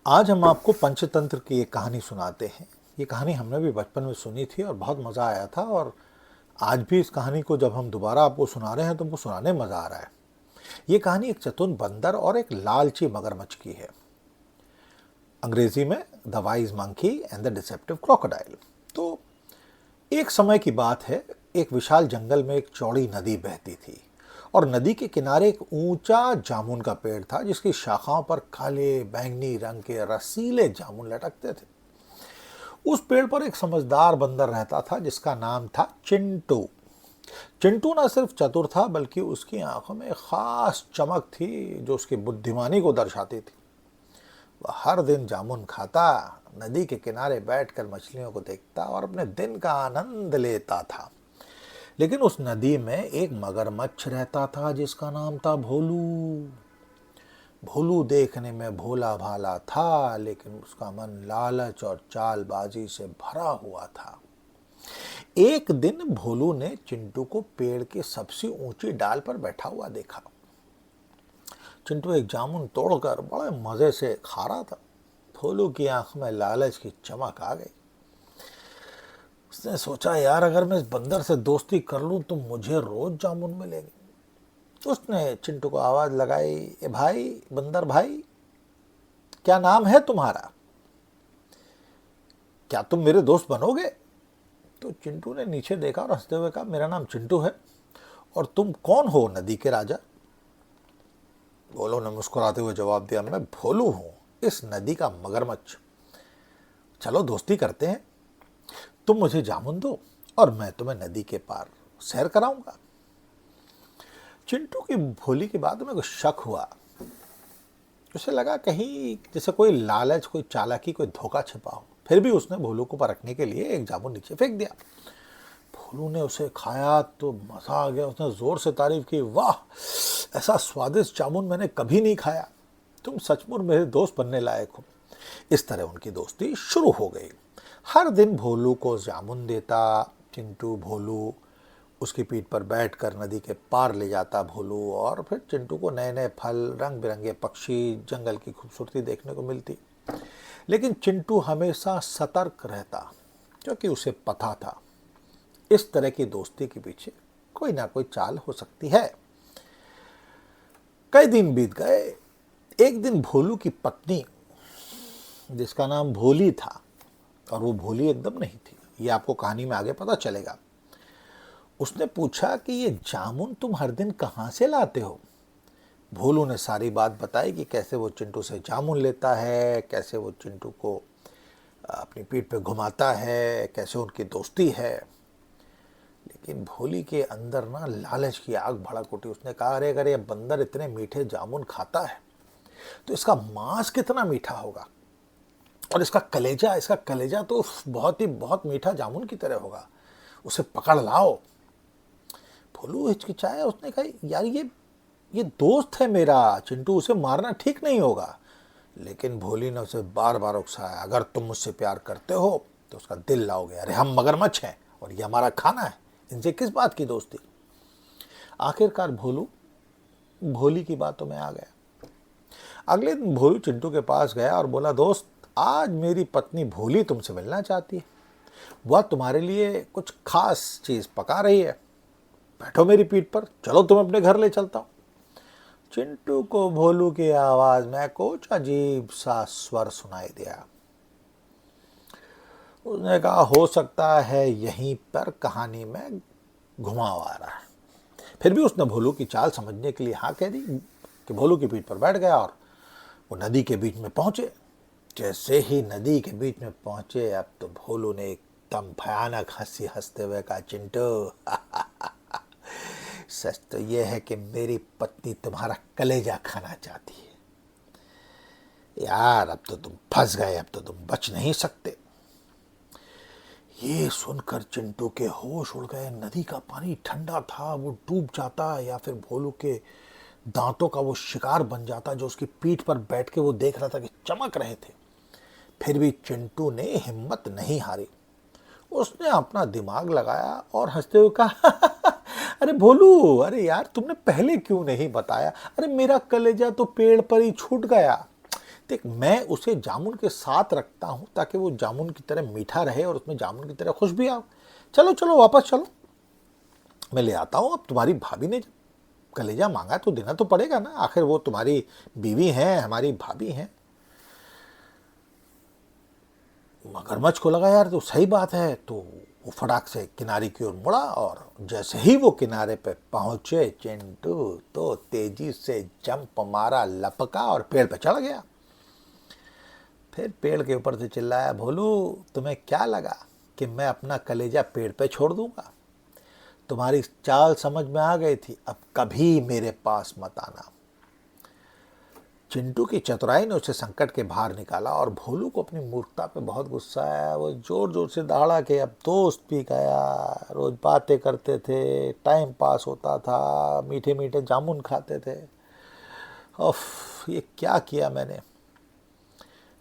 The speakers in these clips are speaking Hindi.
आज हम आपको पंचतंत्र की एक कहानी सुनाते हैं। ये कहानी हमने भी बचपन में सुनी थी और बहुत मज़ा आया था, और आज भी इस कहानी को जब हम दोबारा आपको सुना रहे हैं तो हमको सुनाने मज़ा आ रहा है। ये कहानी एक चतुर बंदर और एक लालची मगरमच्छ की है। अंग्रेजी में the wise monkey and the deceptive crocodile. तो एक समय की बात है, एक विशाल जंगल में एक चौड़ी नदी बहती थी, और नदी के किनारे एक ऊंचा जामुन का पेड़ था जिसकी शाखाओं पर काले बैंगनी रंग के रसीले जामुन लटकते थे। उस पेड़ पर एक समझदार बंदर रहता था जिसका नाम था चिंटू। चिंटू न सिर्फ चतुर था बल्कि उसकी आंखों में एक खास चमक थी जो उसकी बुद्धिमानी को दर्शाती थी। वह हर दिन जामुन खाता, नदी के किनारे बैठकर मछलियों को देखता और अपने दिन का आनंद लेता था। लेकिन उस नदी में एक मगरमच्छ रहता था जिसका नाम था भोलू। भोलू देखने में भोला भाला था, लेकिन उसका मन लालच और चालबाजी से भरा हुआ था। एक दिन भोलू ने चिंटू को पेड़ की सबसे ऊंची डाल पर बैठा हुआ देखा। चिंटू एक जामुन तोड़कर बड़े मजे से खा रहा था। भोलू की आंख में लालच की चमक आ गई। उसने सोचा, यार अगर मैं इस बंदर से दोस्ती कर लूं तो मुझे रोज जामुन मिलेगी। उसने चिंटू को आवाज लगाई, ए भाई, बंदर भाई, क्या नाम है तुम्हारा? क्या तुम मेरे दोस्त बनोगे? तो चिंटू ने नीचे देखा और हंसते हुए कहा, मेरा नाम चिंटू है। और तुम कौन हो, नदी के राजा? भोलू ने मुस्कुराते हुए जवाब दिया, मैं भोलू हूं, इस नदी का मगरमच्छ। चलो दोस्ती करते हैं। तुम मुझे जामुन दो और मैं तुम्हें नदी के पार सैर कराऊंगा। चिंटू की भोली की बात में कुछ शक हुआ। उसे लगा कहीं जैसे कोई लालच, कोई चालाकी, कोई धोखा छिपा हो। फिर भी उसने भोलू को परखने के लिए एक जामुन नीचे फेंक दिया। भोलू ने उसे खाया तो मजा आ गया। उसने जोर से तारीफ की, वाह, ऐसा स्वादिष्ट जामुन मैंने कभी नहीं खाया। तुम सचमुच मेरे दोस्त बनने लायक हो। इस तरह उनकी दोस्ती शुरू हो गई। हर दिन भोलू को जामुन देता चिंटू। भोलू उसकी पीठ पर बैठकर नदी के पार ले जाता भोलू, और फिर चिंटू को नए नए फल, रंग बिरंगे पक्षी, जंगल की खूबसूरती देखने को मिलती। लेकिन चिंटू हमेशा सतर्क रहता, क्योंकि उसे पता था इस तरह की दोस्ती के पीछे कोई ना कोई चाल हो सकती है। कई दिन बीत गए। एक दिन भोलू की पत्नी, जिसका नाम भोली था, और वो भोली एकदम नहीं थी, ये आपको कहानी में आगे पता चलेगा, उसने पूछा कि ये जामुन तुम हर दिन कहाँ से लाते हो? भोलू ने सारी बात बताई कि कैसे वो चिंटू से जामुन लेता है, कैसे वो चिंटू को अपनी पीठ पे घुमाता है, कैसे उनकी दोस्ती है। लेकिन भोली के अंदर ना लालच की आग भड़क उठी। उसने कहा, अरे अगर ये बंदर इतने मीठे जामुन खाता है तो इसका मांस कितना मीठा होगा, और इसका कलेजा तो बहुत मीठा जामुन की तरह होगा। उसे पकड़ लाओ। भोलू हिचकिचाया। उसने कहा, यार ये दोस्त है मेरा चिंटू, उसे मारना ठीक नहीं होगा। लेकिन भोली ने उसे बार बार उकसाया, अगर तुम मुझसे प्यार करते हो तो उसका दिल लाओगे। अरे हम मगरमच्छ हैं और ये हमारा खाना है, इनसे किस बात की दोस्ती? आखिरकार भोलू भोली की बातों में आ गया। अगले दिन भोलू चिंटू के पास गया और बोला, दोस्त, आज मेरी पत्नी भोली तुमसे मिलना चाहती है। वह तुम्हारे लिए कुछ खास चीज पका रही है। बैठो मेरी पीठ पर, चलो तुम अपने घर ले चलता हूं। चिंटू को भोलू की आवाज में कुछ अजीब सा स्वर सुनाई दिया। उसने कहा, हो सकता है यहीं पर कहानी में घुमाव आ रहा है। फिर भी उसने भोलू की चाल समझने के लिए हाँ कह दी कि भोलू की पीठ पर बैठ गया, और वो नदी के बीच में पहुंचे। जैसे ही नदी के बीच में पहुंचे, अब तो भोलू ने एकदम भयानक हंसी हंसते हुए कहा, चिंटू, सच तो यह है कि मेरी पत्नी तुम्हारा कलेजा खाना चाहती है। यार अब तो तुम फंस गए, अब तो तुम बच नहीं सकते। ये सुनकर चिंटू के होश उड़ गए। नदी का पानी ठंडा था, वो डूब जाता या फिर भोलू के दांतों का वो शिकार बन जाता जो उसकी पीठ पर बैठ के वो देख रहा था कि चमक रहे थे। फिर भी चिंटू ने हिम्मत नहीं हारी। उसने अपना दिमाग लगाया और हंसते हुए कहा, अरे भोलू, अरे यार तुमने पहले क्यों नहीं बताया? अरे मेरा कलेजा तो पेड़ पर ही छूट गया। देख, मैं उसे जामुन के साथ रखता हूं ताकि वो जामुन की तरह मीठा रहे और उसमें जामुन की तरह खुशबू आओ। चलो चलो वापस चलो, मैं ले आता हूं। अब तुम्हारी भाभी ने कलेजा मांगा तो देना तो पड़ेगा ना, आखिर वो तुम्हारी बीवी हैं, हमारी भाभी हैं। मगरमच्छ को लगा यार तो सही बात है, तो वो फटाक से किनारे की ओर मुड़ा और जैसे ही वो किनारे पे पहुंचे चिंटू तो तेजी से जंप मारा, लपका और पेड़ पे चढ़ गया। फिर पेड़ के ऊपर से चिल्लाया, भोलू तुम्हें क्या लगा कि मैं अपना कलेजा पेड़ पे छोड़ दूंगा? तुम्हारी चाल समझ में आ गई थी, अब कभी मेरे पास मत आना। चिंटू की चतुराई ने उसे संकट के बाहर निकाला और भोलू को अपनी मूर्खता पे बहुत गुस्सा आया। वो जोर जोर से दहाड़ा कि अब दोस्त भी गया, रोज बातें करते थे, टाइम पास होता था, मीठे मीठे जामुन खाते थे। उफ, ये क्या किया मैंने।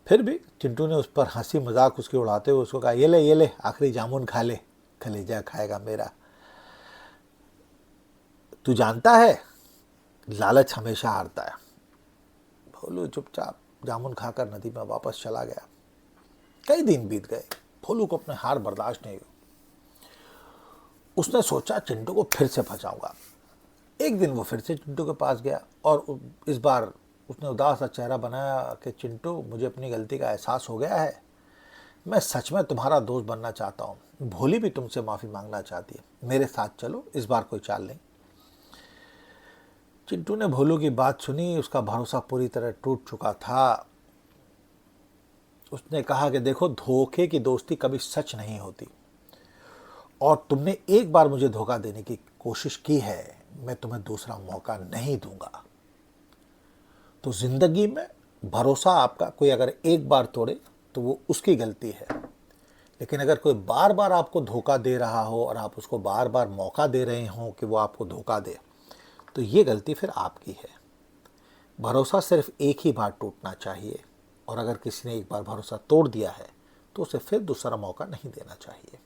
फिर भी चिंटू ने उस पर हंसी मजाक उसके उड़ाते हुए उसको कहा, ये ले आखिरी जामुन खा ले, कलेजा खाएगा मेरा। तू जानता है लालच हमेशा हारता है। भोलू चुपचाप जामुन खाकर नदी में वापस चला गया। कई दिन बीत गए, भोलू को अपने हार बर्दाश्त नहीं हुई। उसने सोचा चिंटू को फिर से फंसाऊंगा। एक दिन वो फिर से चिंटू के पास गया और इस बार उसने उदास सा चेहरा बनाया कि चिंटू मुझे अपनी गलती का एहसास हो गया है, मैं सच में तुम्हारा दोस्त बनना चाहता हूँ। भोली भी तुमसे माफ़ी मांगना चाहती है, मेरे साथ चलो, इस बार कोई चाल नहीं। चिंटू ने भोलू की बात सुनी, उसका भरोसा पूरी तरह टूट चुका था। उसने कहा कि देखो, धोखे की दोस्ती कभी सच नहीं होती और तुमने एक बार मुझे धोखा देने की कोशिश की है, मैं तुम्हें दूसरा मौका नहीं दूंगा। तो जिंदगी में भरोसा आपका कोई अगर एक बार तोड़े तो वो उसकी गलती है, लेकिन अगर कोई बार बार आपको धोखा दे रहा हो और आप उसको बार बार मौका दे रहे हो कि वो आपको धोखा दे, तो ये गलती फिर आपकी है। भरोसा सिर्फ एक ही बार टूटना चाहिए और अगर किसी ने एक बार भरोसा तोड़ दिया है तो उसे फिर दूसरा मौका नहीं देना चाहिए।